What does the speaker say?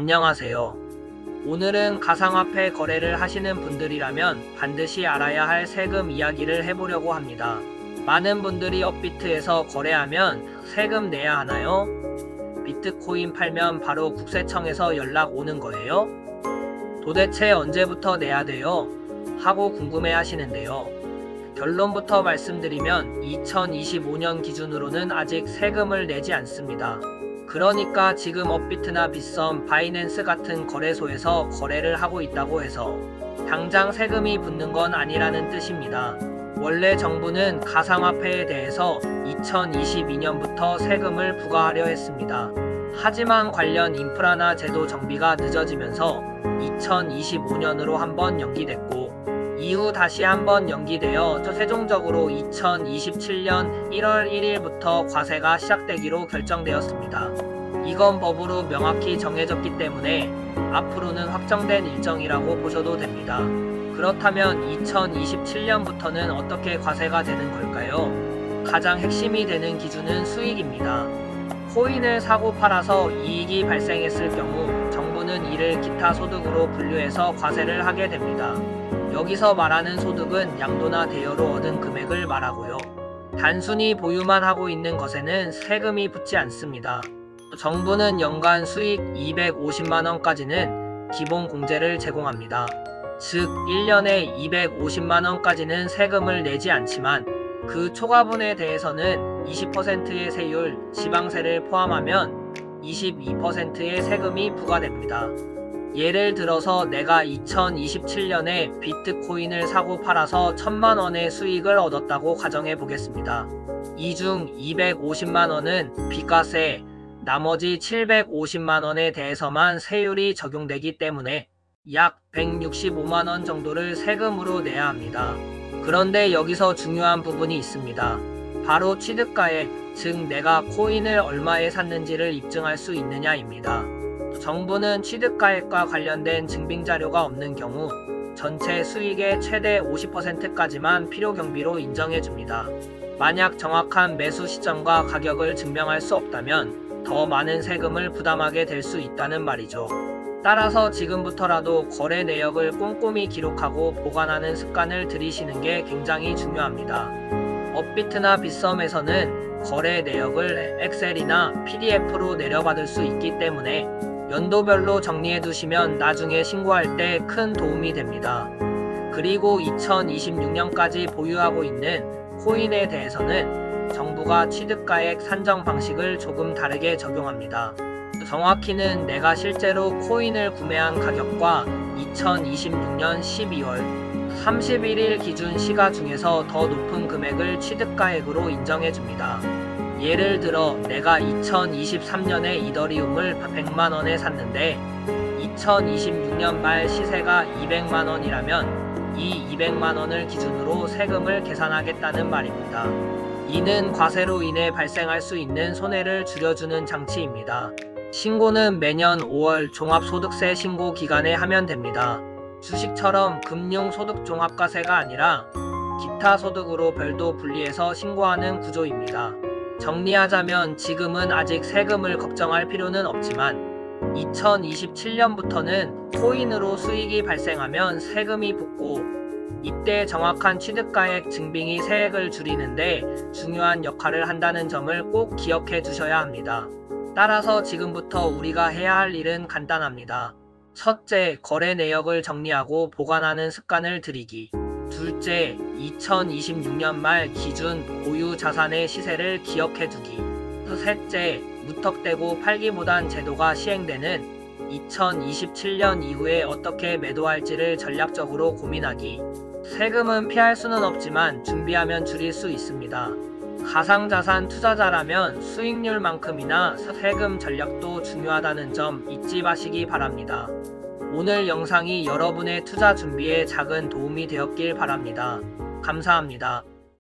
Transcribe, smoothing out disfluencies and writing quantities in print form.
안녕하세요. 오늘은 가상화폐 거래를 하시는 분들이라면 반드시 알아야 할 세금 이야기를 해보려고 합니다. 많은 분들이 업비트에서 거래하면 세금 내야 하나요? 비트코인 팔면 바로 국세청에서 연락 오는 거예요? 도대체 언제부터 내야 돼요? 하고 궁금해 하시는데요. 결론부터 말씀드리면 2025년 기준으로는 아직 세금을 내지 않습니다. 그러니까 지금 업비트나 빗썸, 바이낸스 같은 거래소에서 거래를 하고 있다고 해서 당장 세금이 붙는 건 아니라는 뜻입니다. 원래 정부는 가상화폐에 대해서 2022년부터 세금을 부과하려 했습니다. 하지만 관련 인프라나 제도 정비가 늦어지면서 2025년으로 한번 연기됐고 이후 다시 한번 연기되어 최종적으로 2027년 1월 1일부터 과세가 시작되기로 결정되었습니다. 이건 법으로 명확히 정해졌기 때문에 앞으로는 확정된 일정이라고 보셔도 됩니다. 그렇다면 2027년부터는 어떻게 과세가 되는 걸까요? 가장 핵심이 되는 기준은 수익입니다. 코인을 사고 팔아서 이익이 발생했을 경우 정부는 이를 기타 소득으로 분류해서 과세를 하게 됩니다. 여기서 말하는 소득은 양도나 대여로 얻은 금액을 말하고요. 단순히 보유만 하고 있는 것에는 세금이 붙지 않습니다. 정부는 연간 수익 250만원까지는 기본 공제를 제공합니다. 즉 1년에 250만원까지는 세금을 내지 않지만 그 초과분에 대해서는 20%의 세율, 지방세를 포함하면 22%의 세금이 부과됩니다. 예를 들어서 내가 2027년에 비트코인을 사고 팔아서 1000만원의 수익을 얻었다고 가정해 보겠습니다. 이 중 250만원은 비과세, 나머지 750만원에 대해서만 세율이 적용되기 때문에 약 165만원 정도를 세금으로 내야 합니다. 그런데 여기서 중요한 부분이 있습니다. 바로 취득가액, 즉 내가 코인을 얼마에 샀는지를 입증할 수 있느냐입니다. 정부는 취득가액과 관련된 증빙자료가 없는 경우 전체 수익의 최대 50%까지만 필요경비로 인정해줍니다. 만약 정확한 매수 시점과 가격을 증명할 수 없다면 더 많은 세금을 부담하게 될 수 있다는 말이죠. 따라서 지금부터라도 거래 내역을 꼼꼼히 기록하고 보관하는 습관을 들이시는 게 굉장히 중요합니다. 업비트나 빗썸에서는 거래 내역을 엑셀이나 PDF로 내려받을 수 있기 때문에 연도별로 정리해 두시면 나중에 신고할 때 큰 도움이 됩니다. 그리고 2026년까지 보유하고 있는 코인에 대해서는 정부가 취득가액 산정 방식을 조금 다르게 적용합니다. 정확히는 내가 실제로 코인을 구매한 가격과 2026년 12월 31일 기준 시가 중에서 더 높은 금액을 취득가액으로 인정해줍니다. 예를 들어 내가 2023년에 이더리움을 100만원에 샀는데 2026년 말 시세가 200만원이라면 이 200만원을 기준으로 세금을 계산하겠다는 말입니다. 이는 과세로 인해 발생할 수 있는 손해를 줄여주는 장치입니다. 신고는 매년 5월 종합소득세 신고 기간에 하면 됩니다. 주식처럼 금융소득종합과세가 아니라 기타 소득으로 별도 분리해서 신고하는 구조입니다. 정리하자면 지금은 아직 세금을 걱정할 필요는 없지만 2027년부터는 코인으로 수익이 발생하면 세금이 붙고 이때 정확한 취득가액 증빙이 세액을 줄이는데 중요한 역할을 한다는 점을 꼭 기억해 두셔야 합니다. 따라서 지금부터 우리가 해야 할 일은 간단합니다. 첫째, 거래 내역을 정리하고 보관하는 습관을 들이기. 둘째, 2026년 말 기준 보유 자산의 시세를 기억해두기. 셋째, 무턱대고 팔기보단 제도가 시행되는 2027년 이후에 어떻게 매도할지를 전략적으로 고민하기. 세금은 피할 수는 없지만 준비하면 줄일 수 있습니다. 가상자산 투자자라면 수익률만큼이나 세금 전략도 중요하다는 점 잊지 마시기 바랍니다. 오늘 영상이 여러분의 투자 준비에 작은 도움이 되었길 바랍니다. 감사합니다.